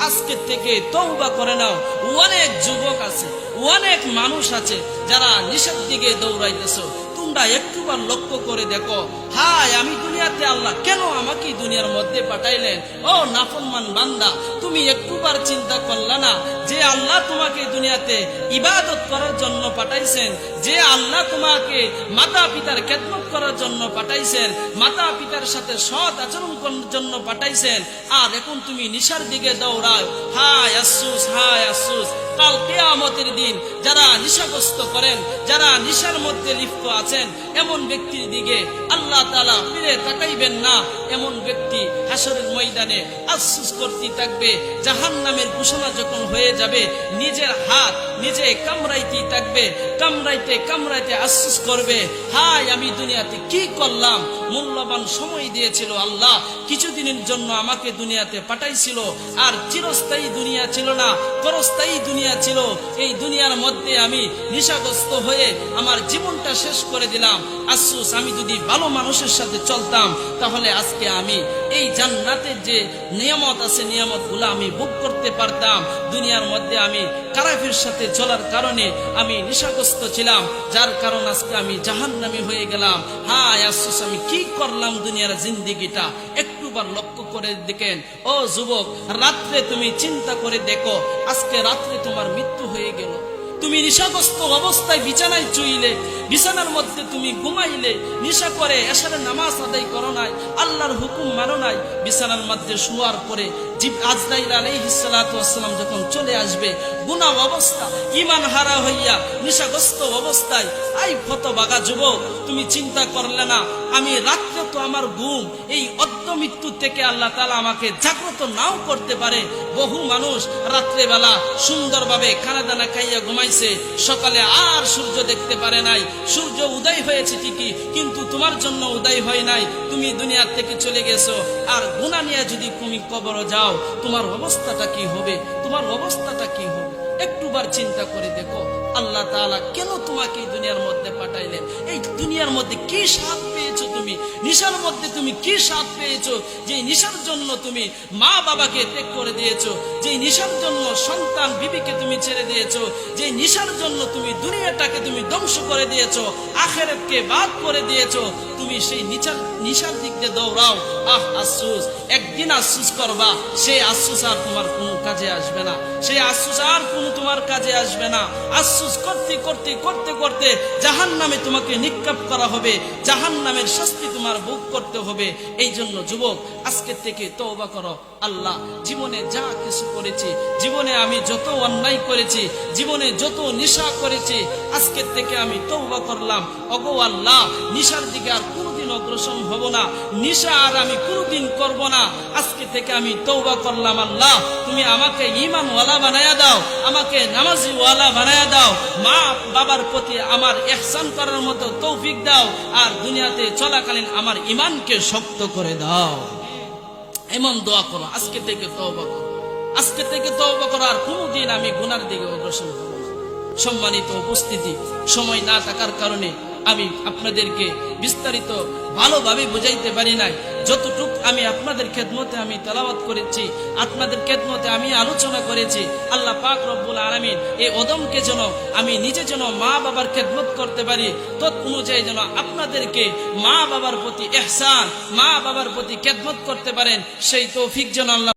আজকে থেকে তওবা করে নাও। অনেক যুবক আছে, অনেক মানুষ আছে যারা নিশার দিকে দৌড়াইতেছো। তোমরা একটুবার লক্ষ্য করে দেখো, হায় আমি দুনিয়াতে, আল্লাহ কেন আমাকে দুনিয়ার মধ্যে পাঠাইলেন? ও নাফরমান বান্দা, তুমি একটুবার চিন্তা করলা না যে আল্লাহ তোমাকে দুনিয়াতে ইবাদত করার জন্য পাঠাইছেন, যে আল্লাহ তোমাকে মাতা পিতার খেদমত করার জন্য পাঠাইছেন, মাতা পিতার সাথে সৎ আচরণ করার জন্য পাঠাইছেন, আর এখন তুমি নিশার দিকে দৌড়াও। হায় আফসোস, হায় আফসোস। কাল কিয়ামতের দিন যারা নিশাগ্রস্ত করেন, যারা নিশার মধ্যে লিপ্ত আছেন, এমন ব্যক্তির দিকে আল্লাহ তাআলা ফিরে তাকাইবেন না। এমন ব্যক্তি হাসরের ময়দানে আফসোস করতে থাকবে। জাহান্নামের ঘোষণা যখন হয়ে যাবে, নিজের হাত নিজে কামড়াইতে থাকবে, কামড়াইতে কামড়াইতে আফসোস করবে, হায় আমি দুনিয়াতে কি করলাম? মূল্যবান সময় দিয়েছিল আল্লাহ, কিছুদিনের জন্য আমাকে দুনিয়াতে পাঠাইছিল, আর চিরস্থায়ী দুনিয়া ছিল না, ক্ষণস্থায়ী দুনিয়া ছিল। এই দুনিয়ার মধ্যে আমি নিশাগ্রস্ত হয়ে আমার জীবনটা শেষ করে দিলাম। আফসোস, আমি যদি ভালো মানুষের সাথে চলতাম তাহলে আজকে আমি এই জান্নাতের যে নিয়ামত আছে, নিয়ামতগুলো আমি ভোগ করতে পারতাম। দুনিয়ার মধ্যে আমি খারাপের সাথে চলার কারণে আমি নিশাগ্রস্ত ছিলাম, যার কারণ আজকে আমি জাহান্নামী হয়ে গেলাম। হায় আফসোস, আমি কি করলাম দুনিয়ার জিন্দেগিটা? একটুবার লক্ষ্য করে দেখেন। ও যুবক, রাত্রে তুমি চিন্তা করে দেখো, আজকে রাত্রে তোমার মৃত্যু হয়ে গেল। তুমি নিশাগ্রস্ত অবস্থায় বিছানায় শুইলে, বিছানার মধ্যে তুমি ঘুমাইলে, নিশা করে এশারের নামাজ আদায় করো নাই, আল্লাহর হুকুম মানো নাই। বিছানার মধ্যে শোয়ার পরে আজরাইল আলাইহিস সালাতু ওয়াস সালাম যখন চলে আসবে, গুনাহ অবস্থা, ঈমান হারা হইয়া নিশাগ্রস্ত অবস্থায়, আই ফতভাগা যুবক, তুমি চিন্তা করলে না আমি রাত্রে তো আমার ঘুম, এই অদ্য মৃত্যু থেকে আল্লাহ তাআলা আমাকে জাগ্রত নাও করতে পারে। বহু মানুষ রাত্রেবেলা সুন্দরভাবে খানা দানা খাইয়া ঘুমাইছে, সকালে আর সূর্য দেখতে পারে নাই। সূর্য উদয় হয়েছে ঠিকই, কিন্তু তোমার জন্য উদয় হয় নাই। তুমি দুনিয়া থেকে চলে গেছো, আর গুনাহ নিয়ে যদি তুমি কবরে যাও, তোমার অবস্থাটা কি হবে? তোমার অবস্থাটা কি হবে? একটুবার চিন্তা করে দেখো, আল্লাহ তাআলা কেন তোমাকে এই দুনিয়ার মধ্যে পাঠাইলেন? এই দুনিয়ার মধ্যে কি স্বাদ পেয়েছো তুমি? নিশার মধ্যে তুমি কি স্বাদ পেয়েছো? যে নিশার জন্য তুমি মা বাবাকে ত্যাগ করে দিয়েছো, যে নিশার জন্য সন্তান বিবিকে তুমি ছেড়ে দিয়েছো, যে নিশার জন্য তুমি দুনিয়াটাকে তুমি ধ্বংস করে দিয়েছো, আখিরাতকে বাদ করে দিয়েছো, তুমি সেই নিশার দিক দিয়ে দৌড়াও। আহ আফসোস, একদিন আফসোস করবা, সেই আফসোস আর তোমার কোনো কাজে আসবে না, সেই আফসোস আর কোনো তোমার কাজে আসবে না। আফসোস করতে করতে করতে করতে জাহান্নামে তোমাকে নিক্ষেপ করা হবে, জাহান্নামের শাস্তি তোমার ভোগ করতে হবে। এই জন্য যুবক, আজকে থেকে তওবা করো। আল্লাহ, জীবনে যা কিছু করেছি, জীবনে আমি যত অন্যায় করেছি, জীবনে যত নেশা করেছি, আজকে থেকে আমি তওবা করলাম। ওগো আল্লাহ, নেশার দিকে আর কোনোদিন অগ্রসর হব না, নেশা আর আমি কোনোদিন করব না। আজকে থেকে আমি তওবা করলাম। আল্লাহ, তুমি আমাকে ঈমানওয়ালা বানায়া দাও, আমাকে নামাজিওয়ালা বানায়া দাও, মা বাবার প্রতি আমার ইহসান করার মতো তৌফিক দাও, আর দুনিয়াতে চলাকালীন আমার ঈমানকে শক্ত করে দাও। এমন দোয়া করো। আজকে থেকে তওবা করো, আজকে থেকে তওবা করো, আর কোনোদিন আমি গুনার দিকে অগ্রসর হব না। সম্মানিত উপস্থিতি, সময় না থাকার কারণে আমি আপনাদেরকে বিস্তারিত ভালোভাবে বুঝাইতে পারি নাই। যতটুক আমি আপনাদের খেদমতে আমি তেলাওয়াত করেছি, আপনাদের খেদমতে আমি আলোচনা করেছি, আল্লাহ পাক রব্বুল আলামিন এই ওদমকে যেন আমি নিজে যেন মা বাবার খেদমত করতে পারি, তৎ অনুযায়ী যেন আপনাদেরকে মা বাবার প্রতি ইহসান, মা বাবার প্রতি খেদমত করতে পারেন, সেই তৌফিক যেন আল্লাহ